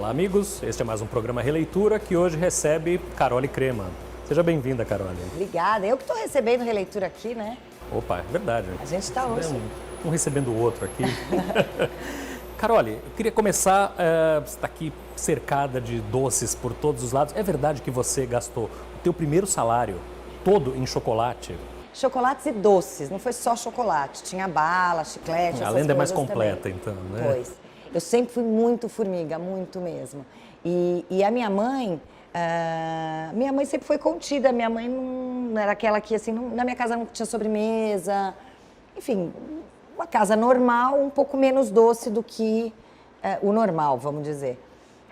Olá, amigos. Este é mais um programa Releitura que hoje recebe Carole Crema. Seja bem-vinda, Carole. Obrigada. Eu que estou recebendo releitura aqui, né? Opa, é verdade. A gente está hoje. Um recebendo o outro aqui. Carole, eu queria começar, você está aqui cercada de doces por todos os lados. É verdade que você gastou o teu primeiro salário todo em chocolate? Chocolates e doces, não foi só chocolate. Tinha bala, chiclete, A lenda é mais coisas completa, também. então, né? Pois. Eu sempre fui muito formiga, muito mesmo. E a minha mãe sempre foi contida. Minha mãe não era aquela que, assim, na minha casa não tinha sobremesa. Enfim, uma casa normal, um pouco menos doce do que o normal, vamos dizer.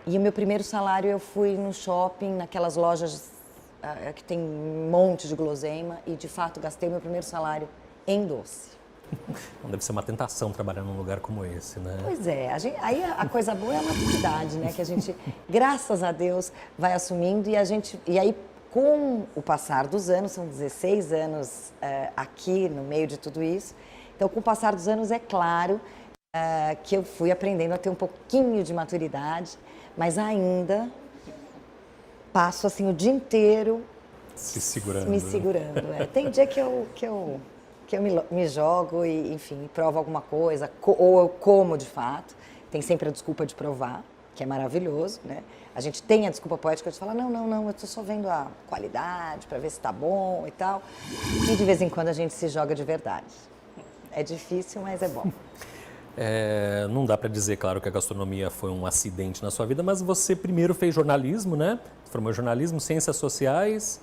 E o meu primeiro salário eu fui no shopping, naquelas lojas que tem um monte de guloseima, e de fato gastei meu primeiro salário em doce. Não deve ser uma tentação trabalhar num lugar como esse, né? Pois é, aí a coisa boa é a maturidade, né? Que a gente, graças a Deus, vai assumindo e aí com o passar dos anos, são 16 anos aqui no meio de tudo isso, então com o passar dos anos é claro que eu fui aprendendo a ter um pouquinho de maturidade, mas ainda passo assim o dia inteiro Se segurando. me segurando. Tem dia que eu me jogo e, enfim, provo alguma coisa, ou eu como de fato. Tem sempre a desculpa de provar, que é maravilhoso, né? A gente tem a desculpa poética de falar, não, eu tô só vendo a qualidade para ver se tá bom e tal. E de vez em quando a gente se joga de verdade. É difícil, mas é bom. Não dá para dizer, claro, que a gastronomia foi um acidente na sua vida, mas você primeiro fez jornalismo, né? Formou em jornalismo, ciências sociais,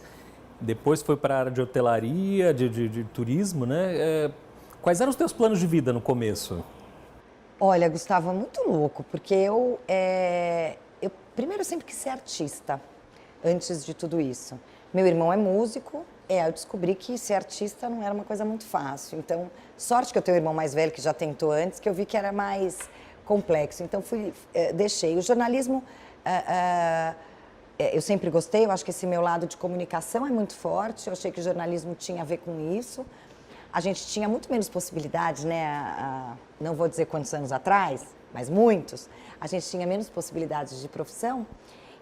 depois foi para a área de hotelaria, de turismo, né? Quais eram os teus planos de vida no começo? Olha, Gustavo, é muito louco, porque eu primeiro sempre quis ser artista, antes de tudo isso. Meu irmão é músico, eu descobri que ser artista não era uma coisa muito fácil. Então, sorte que eu tenho um irmão mais velho que já tentou antes, que eu vi que era mais complexo. Então, deixei. O jornalismo, eu sempre gostei, eu acho que esse meu lado de comunicação é muito forte, eu achei que o jornalismo tinha a ver com isso. A gente tinha muito menos possibilidades, né? Não vou dizer quantos anos atrás, mas muitos. A gente tinha menos possibilidades de profissão.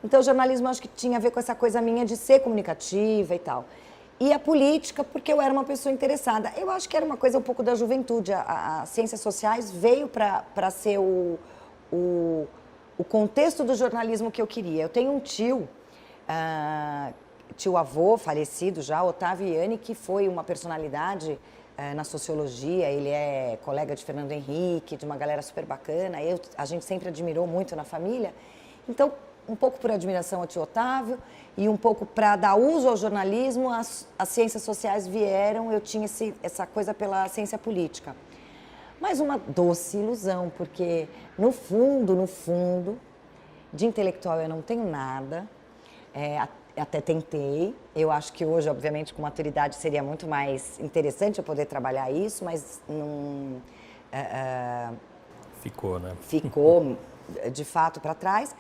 Então, o jornalismo acho que tinha a ver com essa coisa minha de ser comunicativa e tal. E a política, porque eu era uma pessoa interessada. Eu acho que era uma coisa um pouco da juventude. As ciências sociais veio para ser o contexto do jornalismo que eu queria. Eu tenho um tio-avô falecido já, Otávio Iani, que foi uma personalidade na sociologia. Ele é colega de Fernando Henrique, de uma galera super bacana. A gente sempre admirou muito na família. Então, um pouco por admiração ao tio Otávio e um pouco para dar uso ao jornalismo, as ciências sociais vieram, eu tinha essa coisa pela ciência política. Mas uma doce ilusão, porque no fundo, de intelectual eu não tenho nada, até tentei. Eu acho que hoje, obviamente, com maturidade seria muito mais interessante eu poder trabalhar isso, mas não... Ficou, né? Ficou, de fato, para trás.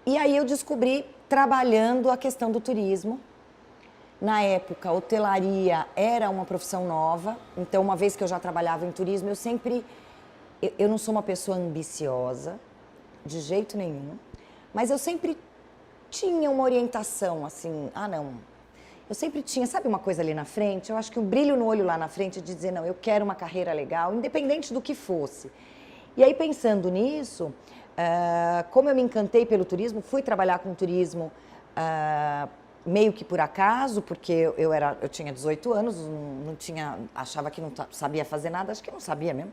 E aí eu descobri, trabalhando a questão do turismo. Na época, hotelaria era uma profissão nova. Então, uma vez que eu já trabalhava em turismo, eu não sou uma pessoa ambiciosa, de jeito nenhum. Mas eu sempre tinha uma orientação, assim, não. Eu sempre tinha, sabe uma coisa ali na frente? Eu acho que o brilho no olho lá na frente de dizer, não, eu quero uma carreira legal, independente do que fosse. E aí, pensando nisso... como eu me encantei pelo turismo, fui trabalhar com turismo meio que por acaso, porque eu tinha 18 anos, achava que não sabia fazer nada, acho que não sabia mesmo.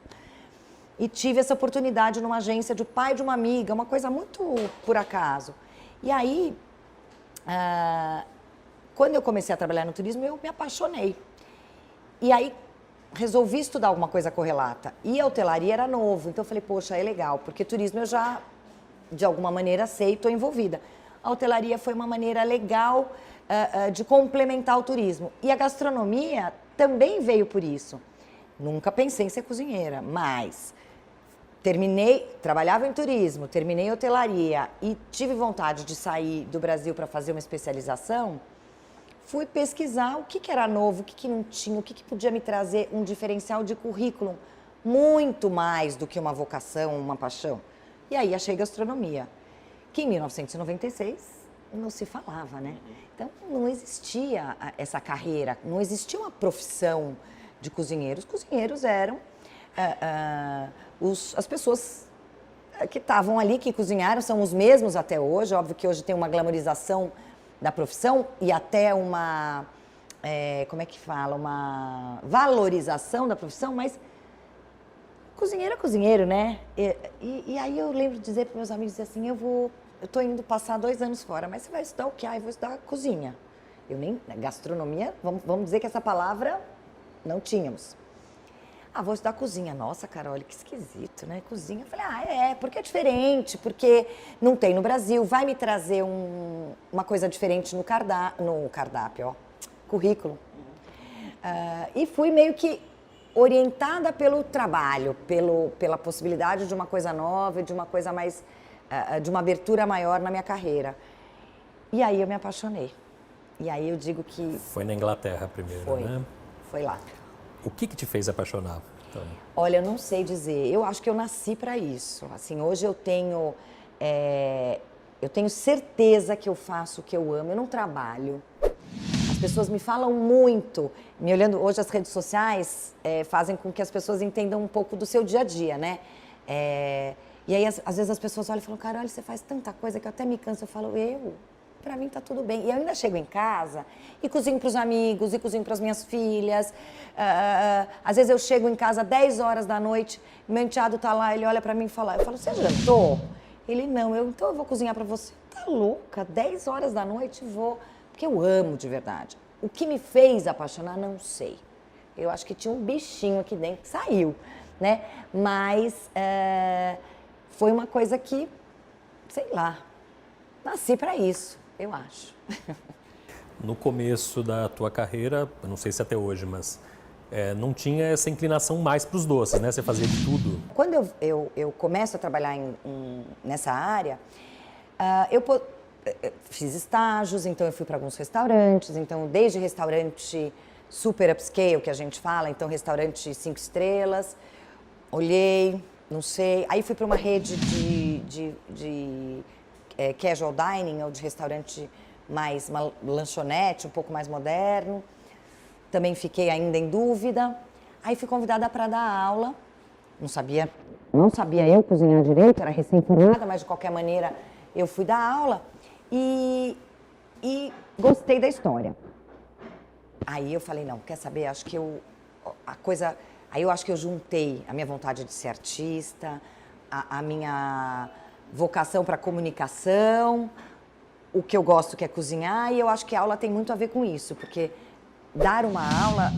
E tive essa oportunidade numa agência do pai de uma amiga, uma coisa muito por acaso. E aí, quando eu comecei a trabalhar no turismo, eu me apaixonei. E aí, resolvi estudar alguma coisa correlata. E a hotelaria era novo, então eu falei, poxa, é legal, porque turismo eu já, de alguma maneira, sei, estou envolvida. A hotelaria foi uma maneira legal de complementar o turismo. E a gastronomia também veio por isso. Nunca pensei em ser cozinheira, mas trabalhava em turismo, terminei hotelaria e tive vontade de sair do Brasil para fazer uma especialização. Fui pesquisar o que era novo, o que não tinha, o que podia me trazer um diferencial de currículo muito mais do que uma vocação, uma paixão. E aí achei gastronomia. que em 1996 não se falava, né? Então, não existia essa carreira, não existia uma profissão de cozinheiros. Os cozinheiros eram as pessoas que estavam ali, que cozinharam, são os mesmos até hoje. Óbvio que hoje tem uma glamorização da profissão e até uma, como é que fala, uma valorização da profissão, mas cozinheiro é cozinheiro, né? E aí eu lembro de dizer para meus amigos assim, eu estou indo passar 2 anos fora, mas você vai estudar o quê? Eu vou estudar cozinha. Eu nem, gastronomia, vamos dizer que essa palavra não tínhamos. Vou estudar cozinha. Nossa, Carol, que esquisito, né? Cozinha. Eu falei, porque é diferente, porque não tem no Brasil. Vai me trazer uma coisa diferente no cardápio, ó, currículo. E fui meio que orientada pelo trabalho, pela possibilidade de uma coisa nova, de uma coisa mais, de uma abertura maior na minha carreira. E aí eu me apaixonei. E aí eu digo que... Foi na Inglaterra primeiro, né? Foi lá. O que te fez apaixonar, Tânia? Olha, eu não sei dizer. Eu acho que eu nasci para isso. Assim, hoje eu tenho certeza que eu faço o que eu amo. Eu não trabalho. As pessoas me falam muito. Me olhando hoje, as redes sociais fazem com que as pessoas entendam um pouco do seu dia a dia, né? E aí, às vezes as pessoas olham e falam, Carol, você faz tanta coisa que eu até me canso. Eu falo, pra mim tá tudo bem. E eu ainda chego em casa e cozinho pros amigos, e cozinho pras minhas filhas. Às vezes eu chego em casa 10 horas da noite, meu enteado tá lá, ele olha pra mim e fala, eu falo, você jantou? Ele, não, então eu vou cozinhar pra você. Tá louca? 10 horas da noite vou, porque eu amo de verdade. O que me fez apaixonar, não sei. Eu acho que tinha um bichinho aqui dentro que saiu, né? Mas foi uma coisa que, sei lá, nasci pra isso. Eu acho. No começo da tua carreira, eu não sei se até hoje, mas não tinha essa inclinação mais para os doces, né? Você fazia de tudo. Quando eu começo a trabalhar nessa área, eu fiz estágios, então eu fui para alguns restaurantes, então desde restaurante super upscale, que a gente fala, então restaurante 5 estrelas, olhei, não sei, aí fui para uma rede de casual dining, ou de restaurante mais, uma lanchonete, um pouco mais moderno. Também fiquei ainda em dúvida. Aí fui convidada para dar aula. Não sabia eu cozinhar direito, era recém-formada, mas de qualquer maneira eu fui dar aula e gostei da história. Aí eu falei, não, quer saber, acho que aí eu acho que eu juntei a minha vontade de ser artista, a minha vocação para comunicação, o que eu gosto que é cozinhar, e eu acho que a aula tem muito a ver com isso, porque dar uma aula,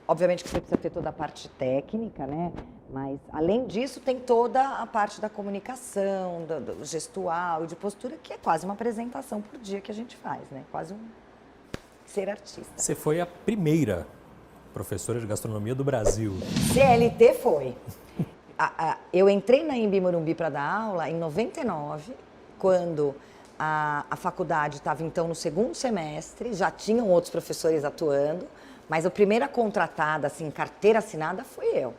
obviamente que você precisa ter toda a parte técnica, né? Mas além disso tem toda a parte da comunicação, do gestual e de postura, que é quase uma apresentação por dia que a gente faz, né? Quase ser artista. Você foi a primeira professora de gastronomia do Brasil. CLT foi. Eu entrei na Embi Morumbi para dar aula em 99, quando a faculdade estava então no 2º semestre, já tinham outros professores atuando, mas a primeira contratada, assim, carteira assinada, fui eu.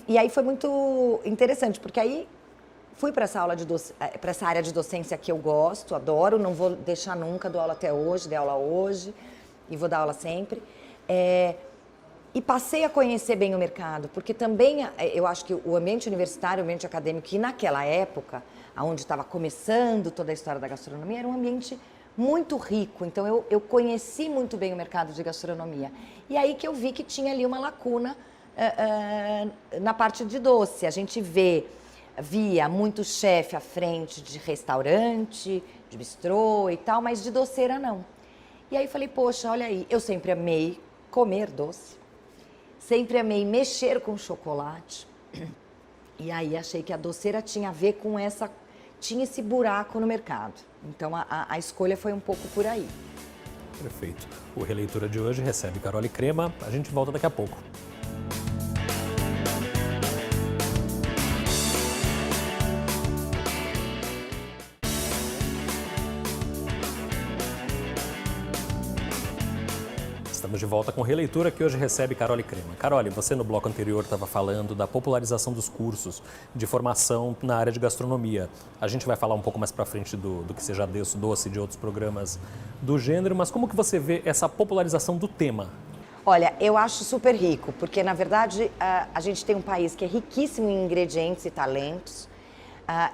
E aí foi muito interessante, porque aí fui para essa área de docência que eu gosto, adoro, não vou deixar nunca, dou aula até hoje, dei aula hoje e vou dar aula sempre. E passei a conhecer bem o mercado, porque também eu acho que o ambiente universitário, o ambiente acadêmico, que naquela época, onde estava começando toda a história da gastronomia, era um ambiente muito rico. Então eu conheci muito bem o mercado de gastronomia. E aí que eu vi que tinha ali uma lacuna na parte de doce. A gente via muito chefe à frente de restaurante, de bistrô e tal, mas de doceira não. E aí falei, poxa, olha aí, eu sempre amei comer doce. Sempre amei mexer com chocolate. E aí achei que a doceira tinha a ver com tinha esse buraco no mercado. Então a escolha foi um pouco por aí. Perfeito. O Releitura de hoje recebe Carole Crema. A gente volta daqui a pouco. Estamos Estamos de volta com Releitura, que hoje recebe Carole Crema. Carole, você no bloco anterior estava falando da popularização dos cursos de formação na área de gastronomia. A gente vai falar um pouco mais para frente do que seja doce de outros programas do gênero, mas como que você vê essa popularização do tema? Olha, eu acho super rico, porque na verdade a gente tem um país que é riquíssimo em ingredientes e talentos,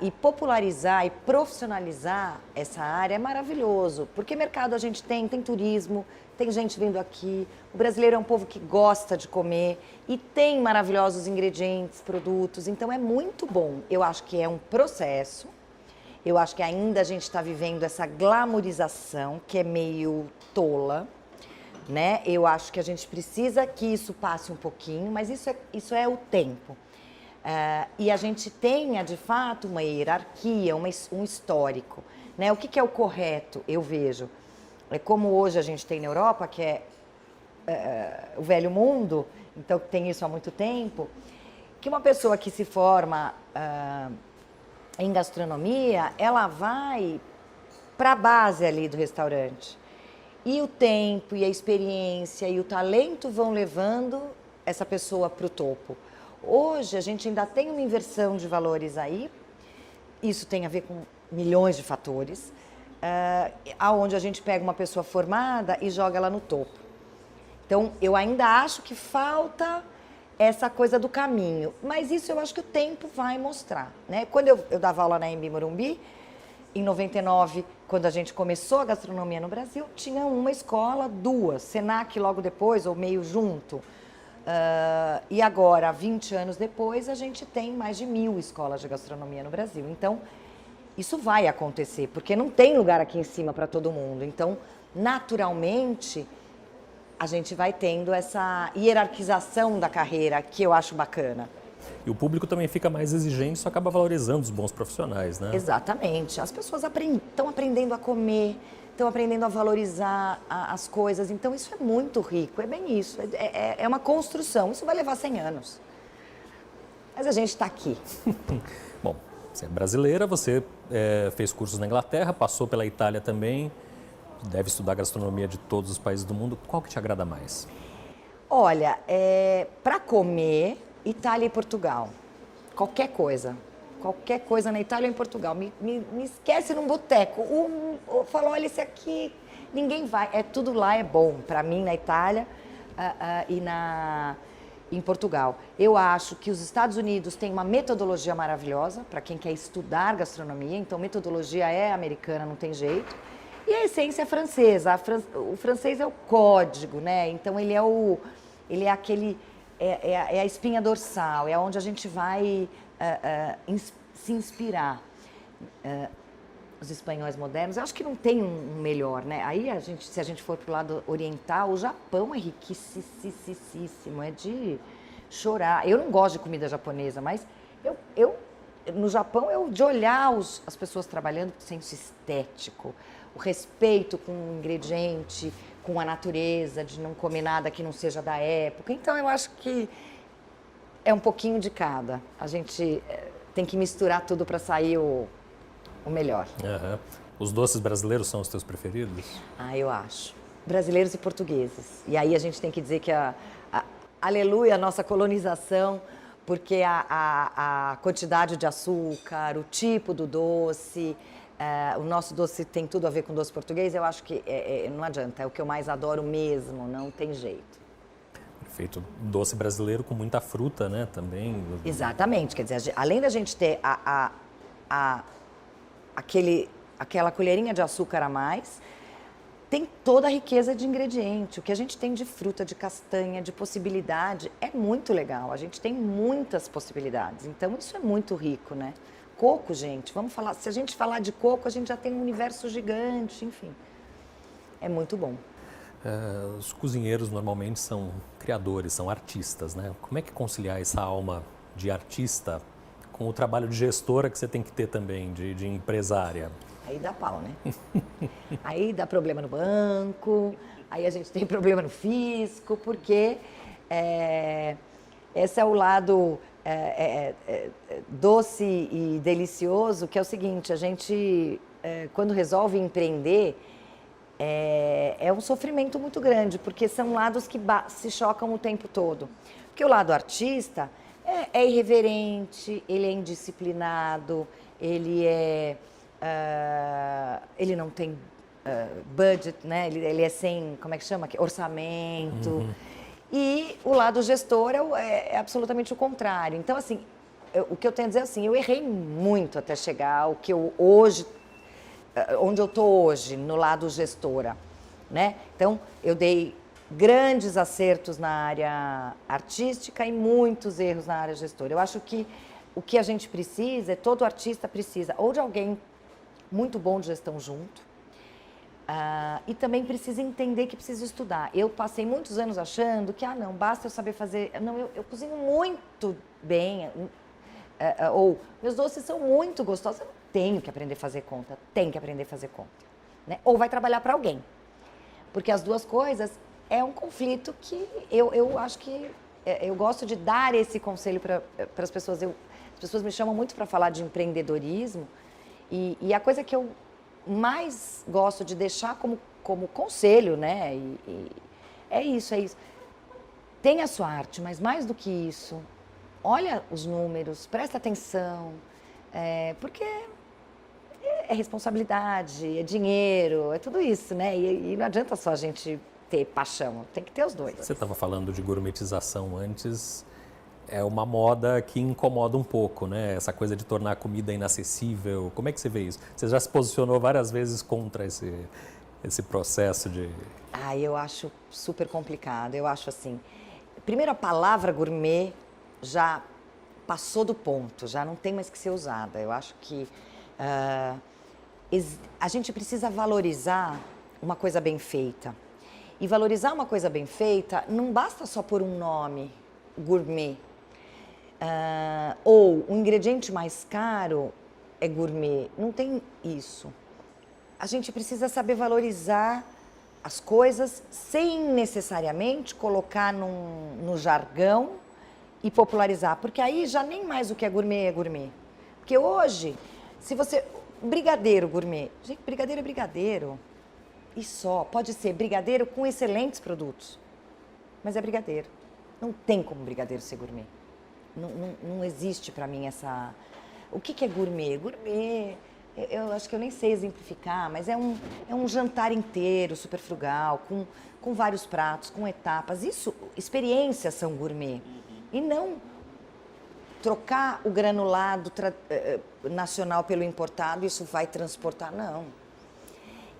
e popularizar e profissionalizar essa área é maravilhoso, porque mercado a gente tem turismo, tem gente vindo aqui, o brasileiro é um povo que gosta de comer e tem maravilhosos ingredientes, produtos, então é muito bom. Eu acho que é um processo, eu acho que ainda a gente está vivendo essa glamorização que é meio tola, né? Eu acho que a gente precisa que isso passe um pouquinho, mas isso é o tempo. E a gente tenha, de fato, uma hierarquia, um histórico. Né? O que é o correto, eu vejo? É como hoje a gente tem na Europa, que é o velho mundo, então tem isso há muito tempo, que uma pessoa que se forma em gastronomia, ela vai para a base ali do restaurante. E o tempo, e a experiência, e o talento vão levando essa pessoa para o topo. Hoje, a gente ainda tem uma inversão de valores aí, isso tem a ver com milhões de fatores, aonde a gente pega uma pessoa formada e joga ela no topo. Então, eu ainda acho que falta essa coisa do caminho, mas isso eu acho que o tempo vai mostrar. Né? Quando eu dava aula na Embi Morumbi, em 99, quando a gente começou a gastronomia no Brasil, tinha uma escola, duas, Senac logo depois, ou meio junto. E agora, 20 anos depois, a gente tem mais de 1000 escolas de gastronomia no Brasil. Então, isso vai acontecer, porque não tem lugar aqui em cima para todo mundo. Então, naturalmente, a gente vai tendo essa hierarquização da carreira, que eu acho bacana. E o público também fica mais exigente, isso acaba valorizando os bons profissionais, né? Exatamente. As pessoas estão aprendendo a comer, estão aprendendo a valorizar as coisas. Então, isso é muito rico, é bem isso. É uma construção, isso vai levar 100 anos. Mas a gente está aqui. Bom, você é brasileira, você fez cursos na Inglaterra, passou pela Itália também, deve estudar gastronomia de todos os países do mundo. Qual que te agrada mais? Olha, para comer, Itália e Portugal. Qualquer coisa na Itália ou em Portugal. Me esquece num boteco. Fala, olha, esse aqui, ninguém vai. Tudo lá é bom. Para mim, na Itália e em Portugal. Eu acho que os Estados Unidos têm uma metodologia maravilhosa para quem quer estudar gastronomia. Então, metodologia é americana, não tem jeito. E a essência é francesa. O francês é o código, né? Então, ele é aquele... É a espinha dorsal, é onde a gente vai se inspirar. Os espanhóis modernos, eu acho que não tem um melhor, né? Aí, se a gente for para o lado oriental, o Japão é riquíssimo, é de chorar. Eu não gosto de comida japonesa, mas no Japão, de olhar as pessoas trabalhando com senso estético, o respeito com o ingrediente, com a natureza, de não comer nada que não seja da época. Então, eu acho que é um pouquinho de cada. A gente tem que misturar tudo para sair o melhor. Uhum. Os doces brasileiros são os teus preferidos? Eu acho. Brasileiros e portugueses. E aí a gente tem que dizer que aleluia, a nossa colonização, porque a quantidade de açúcar, o tipo do doce... o nosso doce tem tudo a ver com doce português, eu acho que não adianta, é o que eu mais adoro mesmo, não tem jeito. Perfeito. Doce brasileiro com muita fruta, né, também. Exatamente, quer dizer, além da gente ter aquela colherinha de açúcar a mais, tem toda a riqueza de ingrediente. O que a gente tem de fruta, de castanha, de possibilidade, é muito legal. A gente tem muitas possibilidades, então isso é muito rico, né? Coco, gente, vamos falar, se a gente falar de coco, a gente já tem um universo gigante, enfim, é muito bom. Os cozinheiros normalmente são criadores, são artistas, né? Como é que conciliar essa alma de artista com o trabalho de gestora que você tem que ter também, de empresária? Aí dá pau, né? Aí dá problema no banco, aí a gente tem problema no fisco, porque esse é o lado... doce e delicioso, que é o seguinte, a gente, quando resolve empreender, é um sofrimento muito grande, porque são lados que se chocam o tempo todo. Porque o lado artista é irreverente, ele é indisciplinado, ele não tem budget, né? Ele é sem, como é que chama? Orçamento. E o lado gestor é absolutamente o contrário. Então, assim, o que eu tenho a dizer é assim, eu errei muito até chegar ao que eu hoje, onde eu estou hoje, no lado gestora, né? Então, eu dei grandes acertos na área artística e muitos erros na área gestora. Eu acho que o que a gente precisa, todo artista precisa ou de alguém muito bom de gestão junto, e também precisa entender que precisa estudar. Eu passei muitos anos achando que, não, basta eu saber fazer... Não, eu cozinho muito bem, ou meus doces são muito gostosos, eu não tenho que aprender a fazer conta, tem que aprender a fazer conta. Né? Ou vai trabalhar para alguém. Porque as duas coisas é um conflito que eu acho que... eu gosto de dar esse conselho para as pessoas. As pessoas me chamam muito para falar de empreendedorismo e a coisa que eu mais gosto de deixar como conselho, né? É isso. Tenha a sua arte, mas mais do que isso, olha os números, presta atenção, porque é responsabilidade, é dinheiro, é tudo isso, né? E não adianta só a gente ter paixão, tem que ter os dois. Você estava falando de gourmetização antes, é uma moda que incomoda um pouco, né? Essa coisa de tornar a comida inacessível. Como é que você vê isso? Você já se posicionou várias vezes contra esse processo de... Eu acho super complicado. Eu acho assim, primeiro a palavra gourmet já passou do ponto, já não tem mais que ser usada. Eu acho que a gente precisa valorizar uma coisa bem feita. E valorizar uma coisa bem feita não basta só por um nome, gourmet. Ou o ingrediente mais caro é gourmet. Não tem isso. A gente precisa saber valorizar as coisas sem necessariamente colocar no jargão e popularizar. Porque aí já nem mais o que é gourmet. Porque hoje, se você... Brigadeiro gourmet. Gente, brigadeiro é brigadeiro. E só. Pode ser brigadeiro com excelentes produtos. Mas é brigadeiro. Não tem como brigadeiro ser gourmet. Não existe para mim essa... O que é gourmet? Gourmet, eu acho que eu nem sei exemplificar, mas é um jantar inteiro, super frugal, com vários pratos, com etapas. Isso, experiências são gourmet. E não trocar o granulado nacional pelo importado, isso vai transportar, não.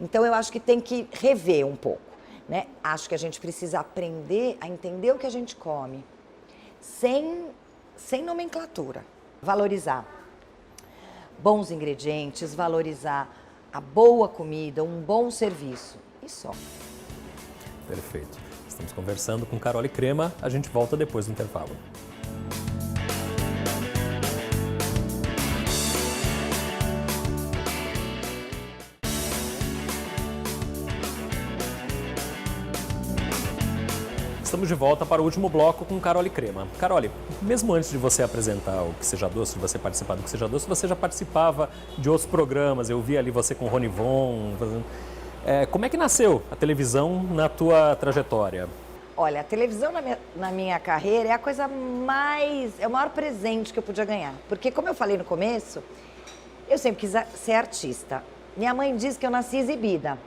Então, eu acho que tem que rever um pouco, né? Acho que a gente precisa aprender a entender o que a gente come, sem nomenclatura. Valorizar bons ingredientes, valorizar a boa comida, um bom serviço. E só. Perfeito. Estamos conversando com Carole Crema. A gente volta depois do intervalo. Estamos de volta para o último bloco com Carole Crema. Carole, mesmo antes de você apresentar o Que Seja Doce, de você participar do Que Seja Doce, você já participava de outros programas. Eu vi ali você com o Rony Von. Como é que nasceu a televisão na tua trajetória? Olha, a televisão na minha carreira é a coisa é o maior presente que eu podia ganhar. Porque, como eu falei no começo, eu sempre quis ser artista. Minha mãe diz que eu nasci exibida.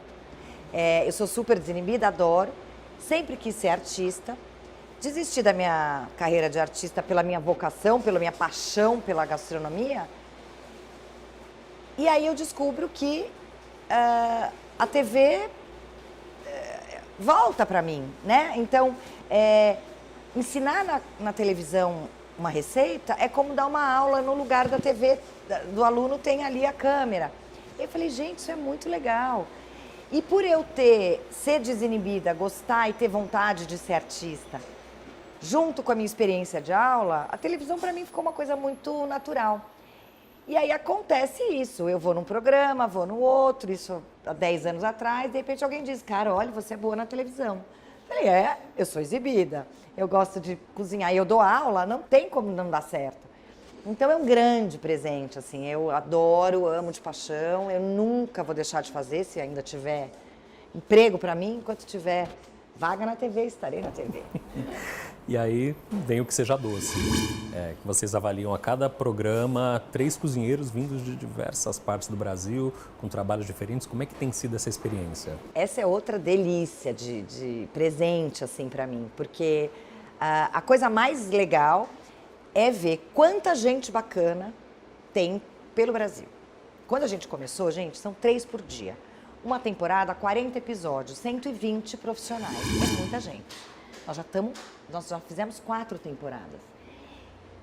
Eu sou super desinibida, adoro. Sempre quis ser artista, desisti da minha carreira de artista pela minha vocação, pela minha paixão pela gastronomia. E aí eu descubro que a TV volta para mim, né? Então, ensinar na televisão uma receita é como dar uma aula no lugar da TV, do aluno tem ali a câmera. E eu falei, gente, isso é muito legal. E por eu ser desinibida, gostar e ter vontade de ser artista, junto com a minha experiência de aula, a televisão para mim ficou uma coisa muito natural. E aí acontece isso, eu vou num programa, vou no outro, isso há 10 anos atrás, de repente alguém diz, cara, olha, você é boa na televisão. Eu falei, eu sou exibida, eu gosto de cozinhar e eu dou aula, não tem como não dar certo. Então é um grande presente, assim, eu adoro, amo de paixão, eu nunca vou deixar de fazer, se ainda tiver emprego para mim, enquanto tiver vaga na TV, estarei na TV. E aí vem o Que Seja Doce, que vocês avaliam a cada programa 3 cozinheiros vindos de diversas partes do Brasil, com trabalhos diferentes. Como é que tem sido essa experiência? Essa é outra delícia de presente, assim, para mim, porque a coisa mais legal é ver quanta gente bacana tem pelo Brasil. Quando a gente começou, gente, são 3 por dia. Uma temporada, 40 episódios, 120 profissionais. É muita gente. Nós já fizemos 4 temporadas.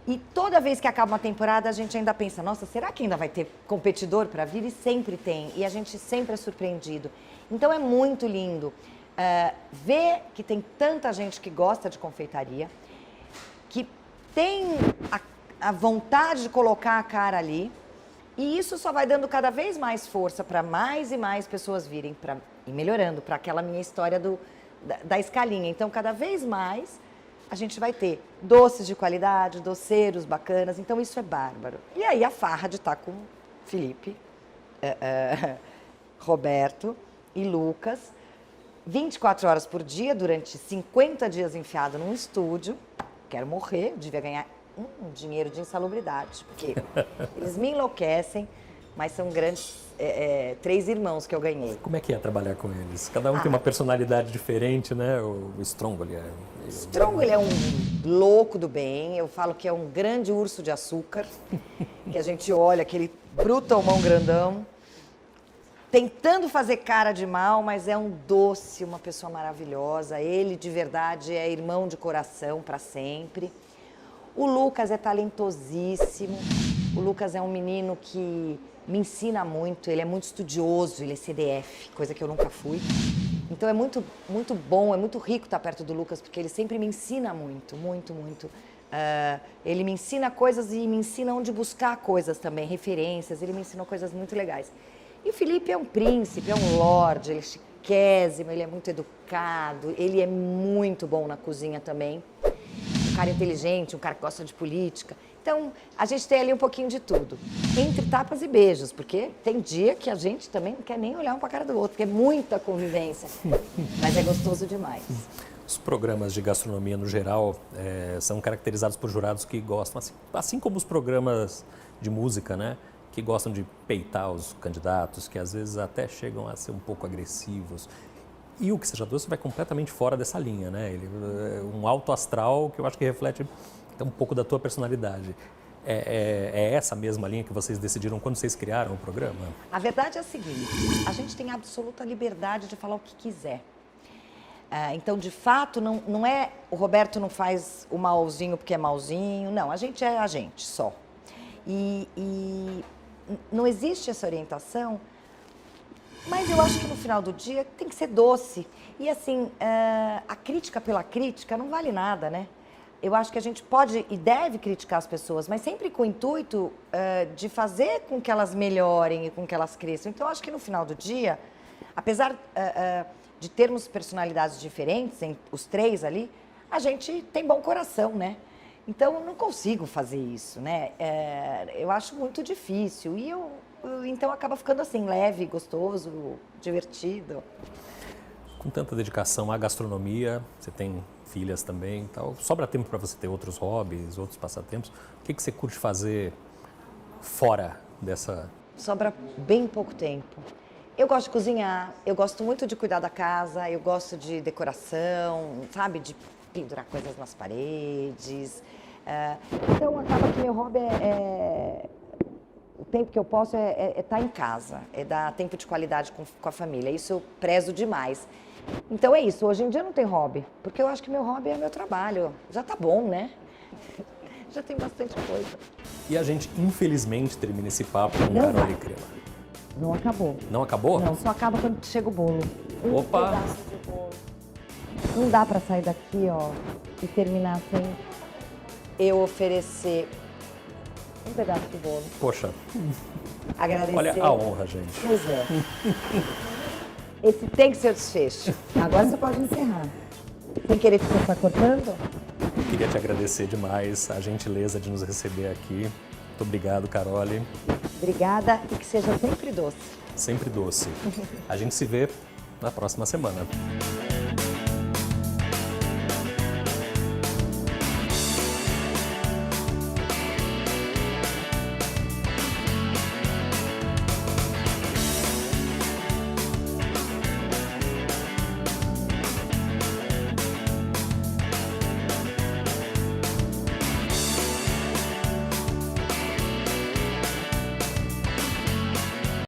E toda vez que acaba uma temporada, a gente ainda pensa, nossa, será que ainda vai ter competidor para vir? E sempre tem. E a gente sempre é surpreendido. Então é muito lindo ver que tem tanta gente que gosta de confeitaria, que tem a vontade de colocar a cara ali. E isso só vai dando cada vez mais força para mais e mais pessoas virem e melhorando para aquela minha história da escalinha. Então, cada vez mais a gente vai ter doces de qualidade, doceiros bacanas. Então, isso é bárbaro. E aí, a farra de estar com Felipe, Roberto e Lucas, 24 horas por dia, durante 50 dias enfiado num estúdio. Quero morrer, devia ganhar um dinheiro de insalubridade, porque eles me enlouquecem, mas são grandes 3 irmãos que eu ganhei. Como é que é trabalhar com eles? Cada um tem uma personalidade diferente, né? O Strongo, Strongo, ele é um louco do bem, eu falo que é um grande urso de açúcar, que a gente olha, aquele brutalmão grandão, tentando fazer cara de mal, mas é um doce, uma pessoa maravilhosa. Ele, de verdade, é irmão de coração para sempre. O Lucas é talentosíssimo, o Lucas é um menino que me ensina muito, ele é muito estudioso, ele é CDF, coisa que eu nunca fui. Então é muito, muito bom, é muito rico estar perto do Lucas, porque ele sempre me ensina muito, muito, muito. Ele me ensina coisas e me ensina onde buscar coisas também, referências, ele me ensinou coisas muito legais. E o Felipe é um príncipe, é um lorde, ele é chiquésimo, ele é muito educado, ele é muito bom na cozinha também. Um cara inteligente, um cara que gosta de política. Então, a gente tem ali um pouquinho de tudo. Entre tapas e beijos, porque tem dia que a gente também não quer nem olhar um para a cara do outro, porque é muita convivência. Mas é gostoso demais. Os programas de gastronomia, no geral, são caracterizados por jurados que gostam, assim como os programas de música, né? Que gostam de peitar os candidatos, que às vezes até chegam a ser um pouco agressivos. E o Que Seja Doce vai completamente fora dessa linha, né? Ele é um alto astral que eu acho que reflete um pouco da tua personalidade. É essa mesma linha que vocês decidiram quando vocês criaram o programa? A verdade é a seguinte, a gente tem absoluta liberdade de falar o que quiser. Então, de fato, não é... O Roberto não faz o malzinho porque é malzinho, não, a gente é a gente só. E não existe essa orientação. Mas eu acho que no final do dia tem que ser doce. E assim, a crítica pela crítica não vale nada, né? Eu acho que a gente pode e deve criticar as pessoas, mas sempre com o intuito de fazer com que elas melhorem e com que elas cresçam. Então, eu acho que no final do dia, apesar de termos personalidades diferentes, os 3 ali, a gente tem bom coração, né? Então, eu não consigo fazer isso, né? Eu acho muito difícil. E então acaba ficando assim, leve, gostoso, divertido. Com tanta dedicação à gastronomia, você tem filhas também e tal, sobra tempo para você ter outros hobbies, outros passatempos. O que você curte fazer fora dessa... Sobra bem pouco tempo. Eu gosto de cozinhar, eu gosto muito de cuidar da casa, eu gosto de decoração, sabe? De pendurar coisas nas paredes. Então acaba que meu hobby o tempo que eu posso é estar em casa, é dar tempo de qualidade com a família. Isso eu prezo demais. Então é isso, hoje em dia não tem hobby, porque eu acho que meu hobby é meu trabalho. Já tá bom, né? Já tem bastante coisa. E a gente, infelizmente, termina esse papo com Carole Crema. Não acabou. Não acabou? Não, só acaba quando chega o bolo. Opa! Pedaço de bolo. Não dá pra sair daqui, ó, e terminar sem eu oferecer um pedaço de bolo. Poxa, Agradecer. olha a honra, gente. Pois é. Esse tem que ser o desfecho. Agora você pode encerrar. Sem querer que você está cortando? Queria te agradecer demais a gentileza de nos receber aqui. Muito obrigado, Carole. Obrigada e que seja sempre doce. Sempre doce. A gente se vê na próxima semana.